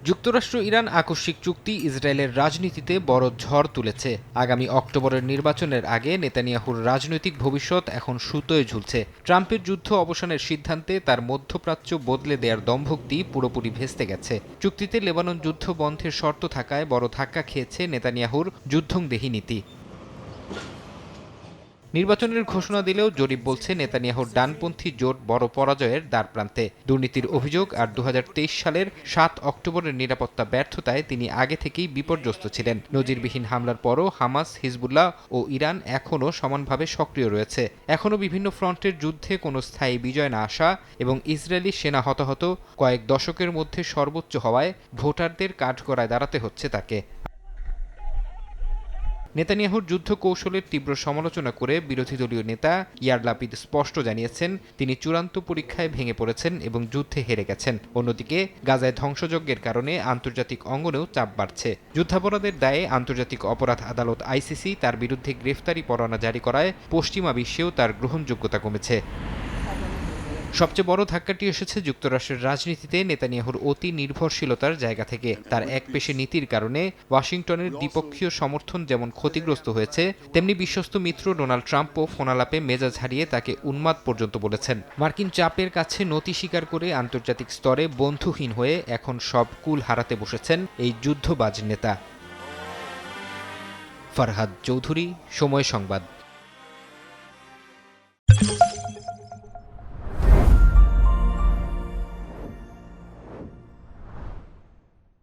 যুক্তরাষ্ট্র ইরান আকস্মিক চুক্তি ইসরায়েলের রাজনীতিতে বড় ঝড় তুলেছে। আগামী অক্টোবরের নির্বাচনের আগে নেতানিয়াহুর রাজনৈতিক ভবিষ্যৎ এখন সুতোয় ঝুলছে। ট্রাম্পের যুদ্ধ অবসানের সিদ্ধান্তে তার মধ্যপ্রাচ্য বদলে দেওয়ার দম্ভক্তি পুরোপুরি ভেস্তে গেছে। চুক্তিতে লেবানন যুদ্ধ বন্ধের শর্ত থাকায় বড় ধাক্কা খেয়েছে নেতানিয়াহুর যুদ্ধংদেহী নীতি। নির্বাচনের ঘোষণা দিলেও জরিপ বলছে নেতানিয়াহুর ডানপন্থী জোট বড় পরাজয়ের দ্বারপ্রান্তে। দুর্নীতির অভিযোগ আর ২০২৩ সালের ৭ অক্টোবরের নিরাপত্তা ব্যর্থতায় তিনি আগে থেকেই বিপর্যস্ত ছিলেন। নজিরবিহীন হামলার পরও হামাস, হিজবুল্লাহ ও ইরান এখনও সমানভাবে সক্রিয় রয়েছে। এখনও বিভিন্ন ফ্রন্টের যুদ্ধে কোনো স্থায়ী বিজয় না আসা এবং ইসরায়েলি সেনা হতাহত কয়েক দশকের মধ্যে সর্বোচ্চ হওয়ায় ভোটারদের কাঠগড়ায় দাঁড়াতে হচ্ছে তাকে। নেতানিয়াহুর যুদ্ধ কৌশলের তীব্র সমালোচনা করে বিরোধী দলীয় নেতা ইয়ার লাপিদ স্পষ্ট জানিয়েছেন তিনি চূড়ান্ত পরীক্ষায় ভেঙে পড়েছেন এবং যুদ্ধে হেরে গেছেন। অন্যদিকে গাজায় ধ্বংসযজ্ঞের কারণে আন্তর্জাতিক অঙ্গনেও চাপ বাড়ছে। যুদ্ধাপরাধের দায়ে আন্তর্জাতিক অপরাধ আদালত আইসিসি তার বিরুদ্ধে গ্রেফতারি পরোয়ানা জারি করায় পশ্চিমা বিশ্বেও তার গ্রহণযোগ্যতা কমেছে। সবচেয়ে বড় ধাক্কাটি এসেছে যুক্তরাষ্ট্রের রাজনীতিতে নেতানিয়াহুর অতি নির্ভরশীলতার জায়গা থেকে। তার একপেশে নীতির কারণে ওয়াশিংটনের দ্বিপক্ষীয় সমর্থন যেমন ক্ষতিগ্রস্ত হয়েছে, তেমনি বিশ্বস্ত মিত্র ডোনাল্ড ট্রাম্পও ফোনালাপে মেজাজ হারিয়ে তাকে উন্মাদ পর্যন্ত বলেছেন। মার্কিন চাপের কাছে নতি স্বীকার করে আন্তর্জাতিক স্তরে বন্ধুহীন হয়ে এখন সব কুল হারাতে বসেছেন এই যুদ্ধবাজ নেতা। ফারহাদ চৌধুরী, সময় সংবাদ।